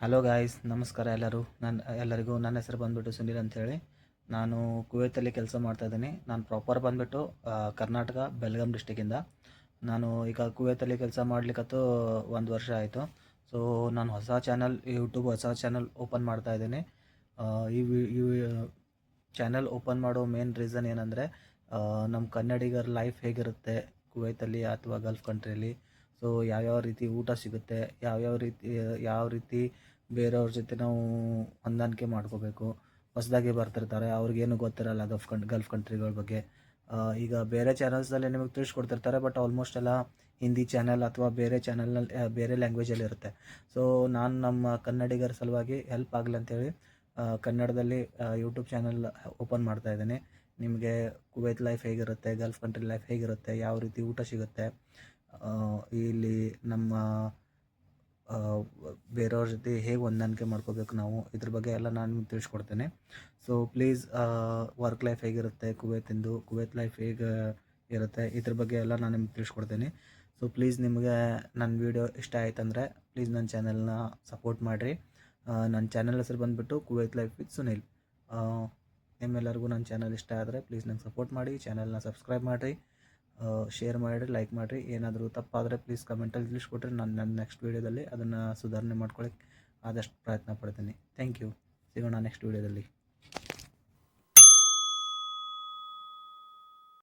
Hello guys, ನಮಸ್ಕಾರ ಎಲ್ಲರಿಗೂ. ನನ್ನ ಹೆಸರು ಬಂದುಬಿಟ್ಟು ಸುನಿಲ್ ಅಂತೇಳಿ. ನಾನು ಕುವೈತಲ್ಲಿ ಕೆಲಸ ಮಾಡ್ತಾಯಿದ್ದೀನಿ. ನಾನು ಪ್ರಾಪರ್ ಬಂದುಬಿಟ್ಟು ಕರ್ನಾಟಕ ಬೆಲ್ಗಾಮ್ ಡಿಸ್ಟಿಕ್ಕಿಂದ. ನಾನು ಈಗ ಕುವೈತಲ್ಲಿ ಕೆಲಸ ಮಾಡಲಿಕ್ಕತ್ತು 1 ವರ್ಷ ಆಯಿತು. ಸೊ ನಾನು ಯೂಟ್ಯೂಬ್ ಹೊಸ ಚಾನಲ್ ಓಪನ್ ಮಾಡ್ತಾಯಿದ್ದೀನಿ. ಈ ಚಾನಲ್ ಓಪನ್ ಮಾಡೋ ಮೇನ್ ರೀಸನ್ ಏನಂದರೆ, ನಮ್ಮ ಕನ್ನಡಿಗರ ಲೈಫ್ ಹೇಗಿರುತ್ತೆ ಕುವೈತಲ್ಲಿ ಅಥವಾ ಗಲ್ಫ್ ಕಂಟ್ರಿಯಲ್ಲಿ. ಸೊ ಯಾವ್ಯಾವ ರೀತಿ ಊಟ ಸಿಗುತ್ತೆ, ಯಾವ ರೀತಿ ಬೇರೆಯವ್ರ ಜೊತೆ ನಾವು ಹೊಂದಾಣಿಕೆ ಮಾಡ್ಕೋಬೇಕು. ಹೊಸದಾಗಿ ಬರ್ತಿರ್ತಾರೆ, ಅವ್ರಿಗೇನು ಗೊತ್ತಿರಲ್ಲ ಗಲ್ಫ್ ಕಂಟ್ರಿಗಳ ಬಗ್ಗೆ. ಈಗ ಬೇರೆ ಚಾನಲ್ಸಲ್ಲಿ ನಿಮಗೆ ತಿಳಿಸ್ಕೊಡ್ತಿರ್ತಾರೆ, ಬಟ್ ಆಲ್ಮೋಸ್ಟ್ ಎಲ್ಲ ಹಿಂದಿ ಚಾನಲ್ ಅಥವಾ ಬೇರೆ ಚಾನಲ್ನಲ್ಲಿ ಬೇರೆ ಲ್ಯಾಂಗ್ವೇಜಲ್ಲಿರುತ್ತೆ. ಸೊ ನಾನು ನಮ್ಮ ಕನ್ನಡಿಗರ ಸಲುವಾಗಿ ಹೆಲ್ಪ್ ಆಗಲಿ ಅಂತೇಳಿ ಕನ್ನಡದಲ್ಲಿ ಯೂಟ್ಯೂಬ್ ಚಾನಲ್ ಓಪನ್ ಮಾಡ್ತಾಯಿದ್ದೀನಿ. ನಿಮಗೆ ಕುವೈತ್ ಲೈಫ್ ಹೇಗಿರುತ್ತೆ, ಗಲ್ಫ್ ಕಂಟ್ರಿ ಲೈಫ್ ಹೇಗಿರುತ್ತೆ, ಯಾವ ರೀತಿ ಊಟ ಸಿಗುತ್ತೆ, ಇಲ್ಲಿ ನಮ್ಮ ಬೇರೆಯವ್ರ ಜೊತೆ ಹೇಗೆ ಹೊಂದಾಣಿಕೆ ಮಾಡ್ಕೋಬೇಕು ನಾವು, ಇದ್ರ ಬಗ್ಗೆ ಎಲ್ಲ ನಾನು ನಿಮ್ಗೆ ತಿಳಿಸ್ಕೊಡ್ತೇನೆ. ಸೊ ಪ್ಲೀಸ್, ವರ್ಕ್ ಲೈಫ್ ಹೇಗಿರುತ್ತೆ ಕುವೈತ್ ಲೈಫ್ ಹೇಗೆ ಇರುತ್ತೆ, ಇದ್ರ ಬಗ್ಗೆ ಎಲ್ಲ ನಾನು ನಿಮ್ಗೆ ತಿಳಿಸ್ಕೊಡ್ತೇನೆ. ಸೊ ಪ್ಲೀಸ್, ನಿಮಗೆ ನನ್ನ ವೀಡಿಯೋ ಇಷ್ಟ ಆಯ್ತಂದರೆ ಪ್ಲೀಸ್ ನನ್ನ ಚಾನಲ್ನ ಸಪೋರ್ಟ್ ಮಾಡಿರಿ. ನನ್ನ ಚಾನಲ್ ಹೆಸರು ಬಂದುಬಿಟ್ಟು ಕುವೈತ್ ಲೈಫ್ ವಿತ್ ಸುನಿಲ್. ನಿಮ್ಮೆಲ್ಲರಿಗೂ ನನ್ನ ಚಾನಲ್ ಇಷ್ಟ ಆದರೆ ಪ್ಲೀಸ್ ನಂಗೆ ಸಪೋರ್ಟ್ ಮಾಡಿ, ಚಾನಲ್ನ ಸಬ್ಸ್ಕ್ರೈಬ್ ಮಾಡಿರಿ, ಶೇರ್ ಮಾಡಿರಿ, ಲೈಕ್ ಮಾಡಿರಿ. ಏನಾದರೂ ತಪ್ಪಾದರೆ ಪ್ಲೀಸ್ ಕಮೆಂಟಲ್ಲಿ ತಿಳಿಸ್ಕೊಟ್ರೆ ನನ್ನ ನೆಕ್ಸ್ಟ್ ವೀಡಿಯೋದಲ್ಲಿ ಅದನ್ನು ಸುಧಾರಣೆ ಮಾಡ್ಕೊಳ್ಳೋಕ್ಕೆ ಆದಷ್ಟು ಪ್ರಯತ್ನ ಪಡ್ತೀನಿ. Thank you. ಸಿಗೋಣ ನೆಕ್ಸ್ಟ್ ವೀಡಿಯೋದಲ್ಲಿ.